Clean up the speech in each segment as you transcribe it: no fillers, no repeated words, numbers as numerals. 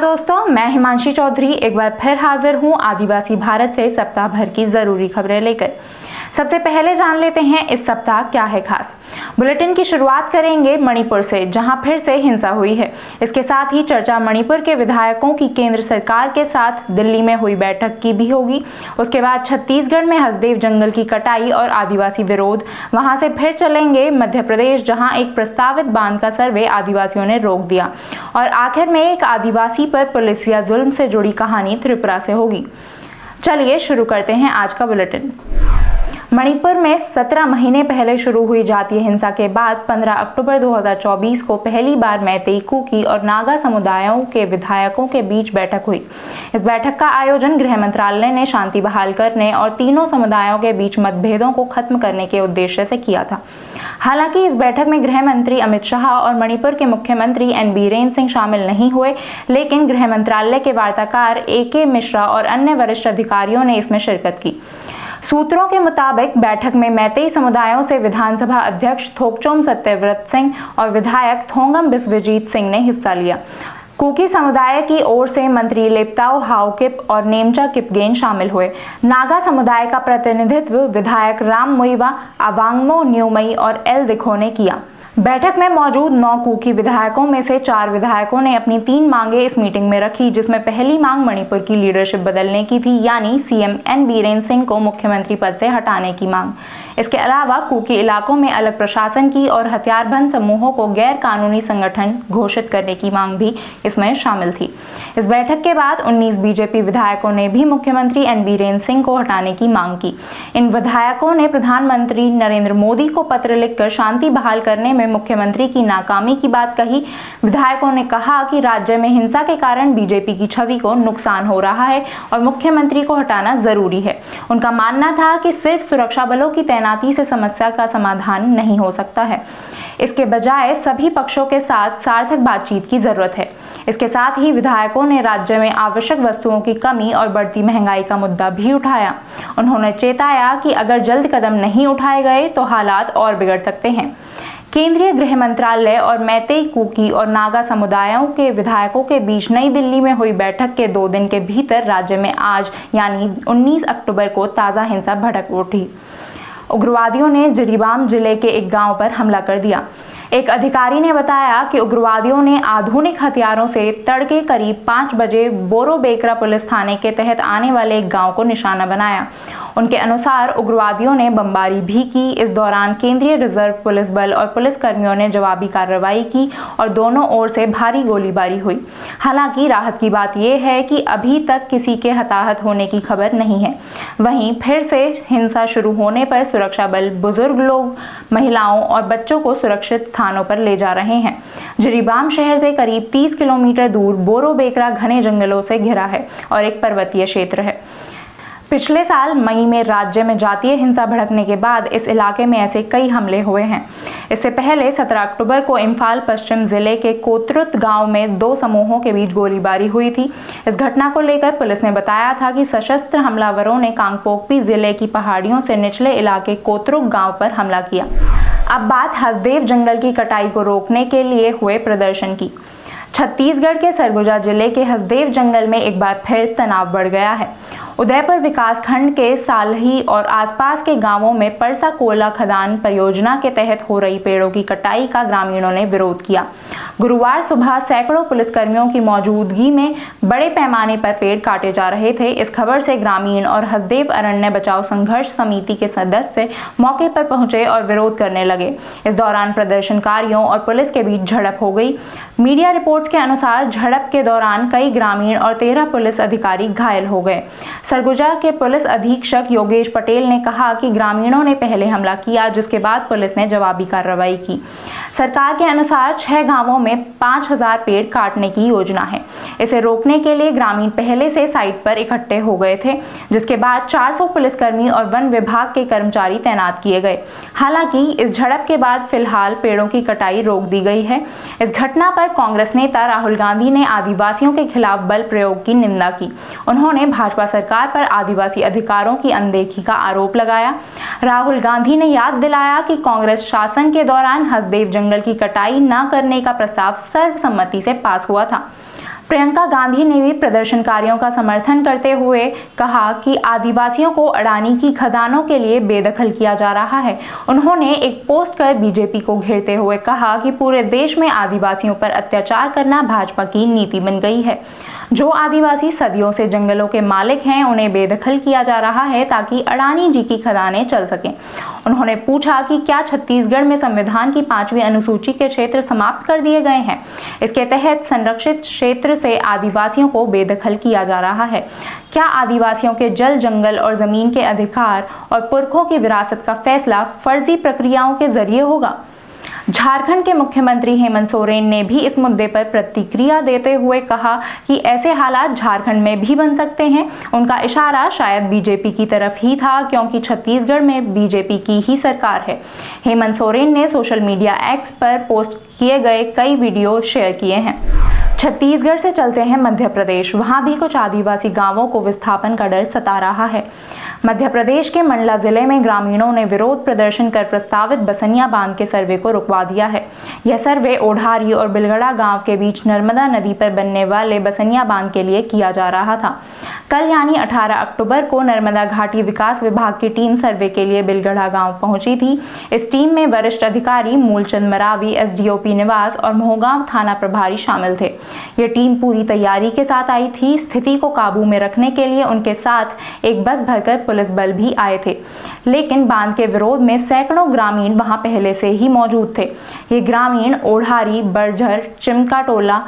दोस्तों, मैं हिमांशी चौधरी एक बार फिर हाजिर हूं आदिवासी भारत से सप्ताह भर की जरूरी खबरें लेकर। सबसे पहले जान लेते हैं इस सप्ताह क्या है खास। बुलेटिन की शुरुआत करेंगे मणिपुर से, जहां फिर से हिंसा हुई है। इसके साथ ही चर्चा मणिपुर के विधायकों की केंद्र सरकार के साथ दिल्ली में हुई बैठक की भी होगी। उसके बाद छत्तीसगढ़ में हसदेव जंगल की कटाई और आदिवासी विरोध। वहां से फिर चलेंगे मध्य प्रदेश, जहां एक प्रस्तावित बांध का सर्वे आदिवासियों ने रोक दिया। और आखिर में एक आदिवासी पर पुलिस या जुल्म से जुड़ी कहानी त्रिपुरा से होगी। चलिए शुरू करते हैं आज का बुलेटिन। मणिपुर में 17 महीने पहले शुरू हुई जातीय हिंसा के बाद 15 अक्टूबर 2024 को पहली बार मैतेई, कुकी और नागा समुदायों के विधायकों के बीच बैठक हुई। इस बैठक का आयोजन गृह मंत्रालय ने शांति बहाल करने और तीनों समुदायों के बीच मतभेदों को खत्म करने के उद्देश्य से किया था। हालांकि इस बैठक में गृह मंत्री अमित शाह और मणिपुर के मुख्यमंत्री एन बीरेन सिंह शामिल नहीं हुए, लेकिन गृह मंत्रालय के वार्ताकार AK मिश्रा और अन्य वरिष्ठ अधिकारियों ने इसमें शिरकत की। सूत्रों के मुताबिक बैठक में मैतेई समुदायों से विधानसभा अध्यक्ष थोकचोम सत्यव्रत सिंह और विधायक थोंगम बिस्वजीत सिंह ने हिस्सा लिया। कुकी समुदाय की ओर से मंत्री लेप्ताओ हाओकिप और नेमचा किपगेन शामिल हुए। नागा समुदाय का प्रतिनिधित्व विधायक राम मुइवा, अवांगमो न्यूमई और एल दिखो ने किया। बैठक में मौजूद 9 कुकी विधायकों में से 4 विधायकों ने अपनी 3 मांगे इस मीटिंग में रखी, जिसमें पहली मांग मणिपुर की लीडरशिप बदलने की थी, यानी CM एन बीरेन सिंह को मुख्यमंत्री पद से हटाने की मांग। इसके अलावा कुकी इलाकों में अलग प्रशासन की और हथियारबंद समूहों को गैर कानूनी संगठन घोषित करने की मांग भी इसमें शामिल थी। इस बैठक के बाद 19 बीजेपी विधायकों ने भी मुख्यमंत्री एन बीरेन सिंह को हटाने की मांग की। इन विधायकों ने प्रधानमंत्री नरेंद्र मोदी को पत्र लिखकर शांति बहाल करने में मुख्यमंत्री की नाकामी की बात कही। विधायकों ने कहा कि राज्य में हिंसा के कारण बीजेपी की छवि को नुकसान हो रहा है और मुख्यमंत्री को हटाना जरूरी है। उनका मानना था कि सिर्फ सुरक्षा बलों की तैनाती से समस्या का समाधान नहीं हो सकता है। इसके बजाय सभी पक्षों के साथ सार्थक बातचीत की जरूरत है। इसके साथ ही विधायकों ने राज्य में आवश्यक वस्तुओं की कमी और बढ़ती महंगाई का मुद्दा भी उठाया। उन्होंने चेताया कि अगर जल्द कदम नहीं उठाए गए तो हालात और बिगड़ सकते हैं। केंद्रीय गृह मंत्रालय और मैतेई, कुकी और नागा समुदायों के विधायकों के बीच नई दिल्ली में हुई बैठक के 2 दिन के भीतर राज्य में आज यानी 19 अक्टूबर को ताज़ा हिंसा भड़क उठी। उग्रवादियों ने जिरीबाम जिले के एक गांव पर हमला कर दिया। एक अधिकारी ने बताया कि उग्रवादियों ने आधुनिक हथियारों से तड़के करीब 5 बजे बोरोबेकरा पुलिस थाने के तहत आने वाले एक गांव को निशाना बनाया। उनके अनुसार उग्रवादियों ने बमबारी भी की। इस दौरान केंद्रीय रिजर्व पुलिस बल और पुलिस कर्मियों ने जवाबी कार्रवाई की और दोनों ओर से भारी गोलीबारी हुई। हालांकि राहत की बात यह है कि अभी तक किसी के हताहत होने की खबर नहीं है। वहीं फिर से हिंसा शुरू होने पर सुरक्षा बल बुजुर्ग लोग, महिलाओं और बच्चों को सुरक्षित स्थानों पर ले जा रहे हैं। जिरीबाम शहर से करीब 30 किलोमीटर दूर बोरोबेकरा घने जंगलों से घिरा है और एक पर्वतीय क्षेत्र है। पिछले साल मई में राज्य में जातीय हिंसा भड़कने के बाद इस इलाके में ऐसे कई हमले हुए हैं। इससे पहले 17 अक्टूबर को इम्फाल पश्चिम जिले के कोतरुत गांव में 2 समूहों के बीच गोलीबारी हुई थी। इस घटना को लेकर पुलिस ने बताया था कि सशस्त्र हमलावरों ने कांगपोकपी जिले की पहाड़ियों से निचले इलाके कोतरुक गांव पर हमला किया। अब बात हसदेव जंगल की कटाई को रोकने के लिए हुए प्रदर्शन की। छत्तीसगढ़ के सरगुजा जिले के हसदेव जंगल में एक बार फिर तनाव बढ़ गया है। उदयपुर विकास खंड के सालही और आसपास के गांवों में परसा कोयला खदान परियोजना के तहत हो रही पेड़ों की कटाई का ग्रामीणों ने विरोध किया। गुरुवार सुबह सैकड़ों पुलिसकर्मियों की मौजूदगी में बड़े पैमाने पर पेड़ काटे जा रहे थे। इस खबर से ग्रामीण और हसदेव अरण्य बचाओ संघर्ष समिति के सदस्य मौके पर पहुंचे और विरोध करने लगे। इस दौरान प्रदर्शनकारियों और पुलिस के बीच झड़प हो गई। मीडिया रिपोर्ट्स के अनुसार झड़प के दौरान कई ग्रामीण और 13 पुलिस अधिकारी घायल हो गए। सरगुजा के पुलिस अधीक्षक योगेश पटेल ने कहा कि ग्रामीणों ने पहले हमला किया, जिसके बाद पुलिस ने जवाबी कार्रवाई की। सरकार के अनुसार 6 गांवों में 5000 पेड़ काटने की योजना है। इसे रोकने के लिए ग्रामीण पहले से साइट पर इकट्ठे हो गए थे, जिसके बाद 400 पुलिसकर्मी और वन विभाग के कर्मचारी तैनात किए गए। हालांकि इस झड़प के बाद फिलहाल पेड़ों की कटाई रोक दी गई है। इस घटना पर कांग्रेस नेता राहुल गांधी ने आदिवासियों के खिलाफ बल प्रयोग की निंदा की। उन्होंने भाजपा सरकार पर आदिवासी अधिकारों की अनदेखी का आरोप लगाया। राहुल गांधी ने याद दिलाया कि कांग्रेस शासन के दौरान हसदेव जंगल की कटाई न करने का प्रस्ताव सर्वसम्मति से पास हुआ था। प्रियंका गांधी ने भी प्रदर्शनकारियों का समर्थन करते हुए कहा कि आदिवासियों को अडानी की खदानों के लिए बेदखल किया जा रहा है। उन्होंने एक पोस्ट कर बीजेपी को घेरते हुए कहा कि पूरे देश में आदिवासियों पर अत्याचार करना भाजपा की नीति बन गई है। जो आदिवासी सदियों से जंगलों के मालिक हैं, उन्हें बेदखल किया जा रहा है ताकि अडानी जी की खदानें चल सकें। उन्होंने पूछा कि क्या छत्तीसगढ़ में संविधान की 5वीं अनुसूची के क्षेत्र समाप्त कर दिए गए हैं। इसके तहत संरक्षित क्षेत्र से आदिवासियों को बेदखल किया जा रहा है। क्या आदिवासियों के जल, जंगल और जमीन के अधिकार और पुरखों की विरासत का फैसला फर्जी प्रक्रियाओं के जरिए होगा? झारखंड के मुख्यमंत्री हेमंत सोरेन ने भी इस मुद्दे पर प्रतिक्रिया देते हुए कहा कि ऐसे हालात झारखंड में भी बन सकते हैं। उनका इशारा शायद बीजेपी की तरफ ही था, क्योंकि छत्तीसगढ़ में बीजेपी की ही सरकार है। हेमंत सोरेन ने सोशल मीडिया एक्स पर पोस्ट किए गए कई वीडियो शेयर किए हैं। छत्तीसगढ़ से चलते हैं मध्य प्रदेश। वहां भी कुछ आदिवासी गांवों को विस्थापन का डर सता रहा है। मध्य प्रदेश के मंडला जिले में ग्रामीणों ने विरोध प्रदर्शन कर प्रस्तावित बसनिया बांध के सर्वे को रुकवा दिया है। यह सर्वे ओढ़ारी और बिलगड़ा गांव के बीच नर्मदा नदी पर बनने वाले बसनिया बांध के लिए किया जा रहा था। कल यानी 18 अक्टूबर को नर्मदा घाटी विकास विभाग की टीम सर्वे के लिए बिलगड़ा गांव पहुंची थी। इस टीम में वरिष्ठ अधिकारी मूलचंद मरावी, एसडीओपी निवास और मोहगांव थाना प्रभारी शामिल थे। ये टीम पूरी तैयारी के साथ आई थी। स्थिति को काबू में रखने के लिए उनके साथ एक बस भरकर पुलिस बल भी आए थे, लेकिन बांध के विरोध में सैकड़ों ग्रामीण वहां पहले से ही मौजूद थे। ये ग्रामीण ओढ़ारी, बरझर, चिमका टोला,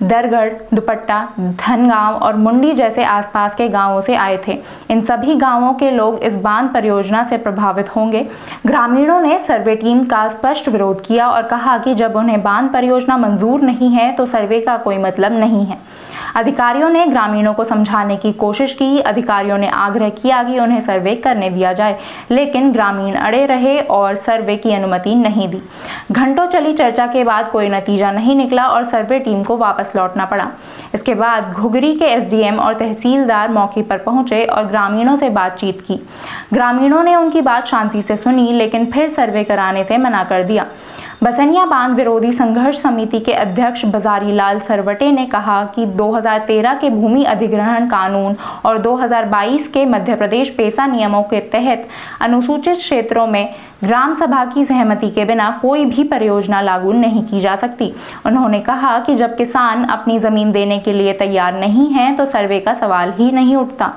दरगढ़, दुपट्टा, धनगांव और मुंडी जैसे आसपास के गांवों से आए थे। इन सभी गांवों के लोग इस बांध परियोजना से प्रभावित होंगे। ग्रामीणों ने सर्वे टीम का स्पष्ट विरोध किया और कहा कि जब उन्हें बांध परियोजना मंजूर नहीं है तो सर्वे का कोई मतलब नहीं है। अधिकारियों ने ग्रामीणों को समझाने की कोशिश की। अधिकारियों ने आग्रह किया कि उन्हें सर्वे करने दिया जाए, लेकिन ग्रामीण अड़े रहे और सर्वे की अनुमति नहीं दी। घंटों चली चर्चा के बाद कोई नतीजा नहीं निकला और सर्वे टीम को वापस लौटना पड़ा। इसके बाद घुघरी के एसडीएम और तहसीलदार मौके पर पहुंचे और ग्रामीणों से बातचीत की। ग्रामीणों ने उनकी बात शांति से सुनी, लेकिन फिर सर्वे कराने से मना कर दिया। बसनिया बांध विरोधी संघर्ष समिति के अध्यक्ष बजारी लाल सरवटे ने कहा कि 2013 के भूमि अधिग्रहण कानून और 2022 के मध्य प्रदेश पेसा नियमों के तहत अनुसूचित क्षेत्रों में ग्राम सभा की सहमति के बिना कोई भी परियोजना लागू नहीं की जा सकती। उन्होंने कहा कि जब किसान अपनी जमीन देने के लिए तैयार नहीं हैं, तो सर्वे का सवाल ही नहीं उठता।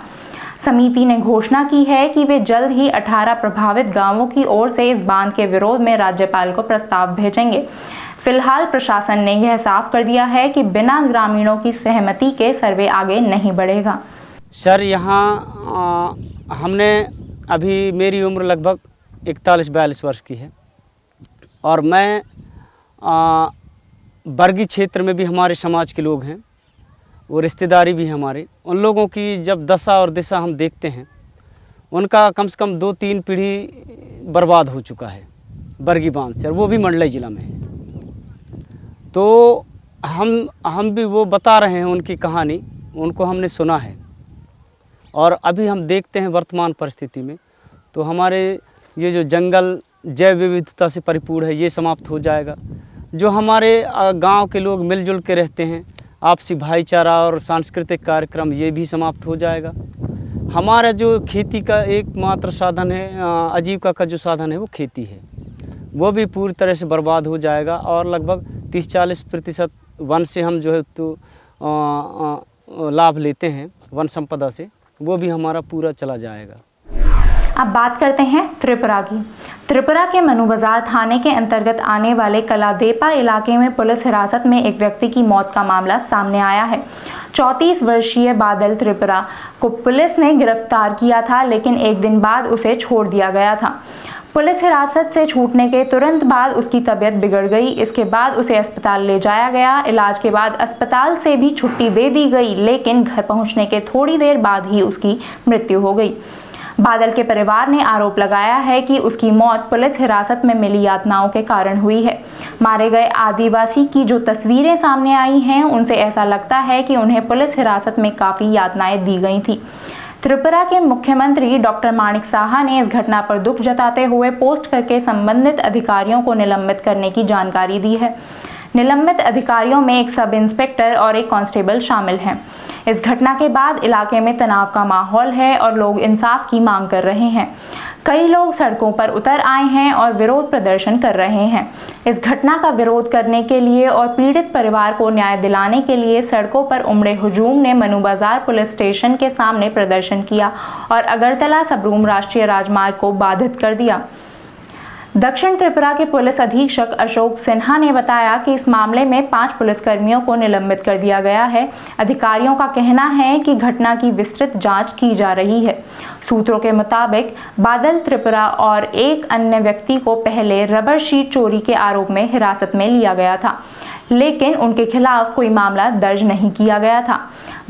समिति ने घोषणा की है कि वे जल्द ही 18 प्रभावित गांवों की ओर से इस बांध के विरोध में राज्यपाल को प्रस्ताव भेजेंगे। फिलहाल प्रशासन ने यह साफ कर दिया है कि बिना ग्रामीणों की सहमति के सर्वे आगे नहीं बढ़ेगा। सर, यहाँ हमने अभी, मेरी उम्र लगभग 41-42 वर्ष की है और मैं बरगी क्षेत्र में भी हमारे समाज के लोग हैं, वो रिश्तेदारी भी हमारे। उन लोगों की जब दशा और दिशा हम देखते हैं, उनका कम से कम 2-3 पीढ़ी बर्बाद हो चुका है बरगी बांध से, और वो भी मंडला जिला में है। तो हम भी वो बता रहे हैं उनकी कहानी, उनको हमने सुना है। और अभी हम देखते हैं वर्तमान परिस्थिति में तो हमारे ये जो जंगल जैव विविधता से परिपूर्ण है, ये समाप्त हो जाएगा। जो हमारे गांव के लोग मिलजुल के रहते हैं, आपसी भाईचारा और सांस्कृतिक कार्यक्रम, ये भी समाप्त हो जाएगा। हमारा जो खेती का एकमात्र साधन है, आजीविका का जो साधन है, वो खेती है, वो भी पूरी तरह से बर्बाद हो जाएगा। और लगभग 30-40% वन से हम जो है तो लाभ लेते हैं, वन संपदा से, वो भी हमारा पूरा चला जाएगा। अब बात करते हैं त्रिपुरा की। त्रिपुरा के मनु बाजार थाने के अंतर्गत आने वाले कलादेपा इलाके में पुलिस हिरासत में एक व्यक्ति की मौत का मामला सामने आया है। 34 वर्षीय बादल त्रिपुरा को पुलिस ने गिरफ्तार किया था, लेकिन एक दिन बाद उसे छोड़ दिया गया था। पुलिस हिरासत से छूटने के तुरंत बाद उसकी तबीयत बिगड़ गई। इसके बाद उसे अस्पताल ले जाया गया। इलाज के बाद अस्पताल से भी छुट्टी दे दी गई, लेकिन घर पहुंचने के थोड़ी देर बाद ही उसकी मृत्यु हो गई। बादल के परिवार ने आरोप लगाया है कि उसकी मौत पुलिस हिरासत में मिली यातनाओं के कारण हुई है। मारे गए आदिवासी की जो तस्वीरें सामने आई हैं, उनसे ऐसा लगता है कि उन्हें पुलिस हिरासत में काफ़ी यातनाएं दी गई थी। त्रिपुरा के मुख्यमंत्री डॉक्टर माणिक साहा ने इस घटना पर दुख जताते हुए पोस्ट करके संबंधित अधिकारियों को निलंबित करने की जानकारी दी है। निलंबित अधिकारियों में एक सब इंस्पेक्टर और एक कांस्टेबल शामिल हैं। इस घटना के बाद इलाके में तनाव का माहौल है और लोग इंसाफ की मांग कर रहे हैं। कई लोग सड़कों पर उतर आए हैं और विरोध प्रदर्शन कर रहे हैं। इस घटना का विरोध करने के लिए और पीड़ित परिवार को न्याय दिलाने के लिए सड़कों पर उमड़े हुजूम ने मनु बाजार पुलिस स्टेशन के सामने प्रदर्शन किया और अगरतला सबरूम राष्ट्रीय राजमार्ग को बाधित कर दिया। दक्षिण त्रिपुरा के पुलिस अधीक्षक अशोक सिन्हा ने बताया कि इस मामले में 5 पुलिसकर्मियों को निलंबित कर दिया गया है। अधिकारियों का कहना है कि घटना की विस्तृत जांच की जा रही है। सूत्रों के मुताबिक बादल त्रिपुरा और एक अन्य व्यक्ति को पहले रबर शीट चोरी के आरोप में हिरासत में लिया गया था, लेकिन उनके खिलाफ कोई मामला दर्ज नहीं किया गया था।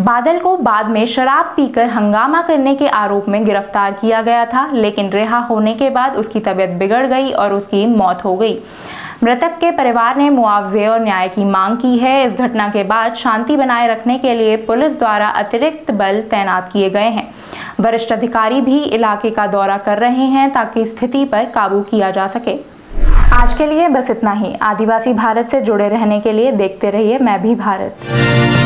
बादल को बाद में शराब पीकर हंगामा करने के आरोप में गिरफ्तार किया गया था, लेकिन रिहा होने के बाद उसकी तबीयत बिगड़ गई और उसकी मौत हो गई। मृतक के परिवार ने मुआवजे और न्याय की मांग की है। इस घटना के बाद शांति बनाए रखने के लिए पुलिस द्वारा अतिरिक्त बल तैनात किए गए हैं। वरिष्ठ अधिकारी भी इलाके का दौरा कर रहे हैं ताकि स्थिति पर काबू किया जा सके। आज के लिए बस इतना ही। आदिवासी भारत से जुड़े रहने के लिए देखते रहिए मैं भी भारत।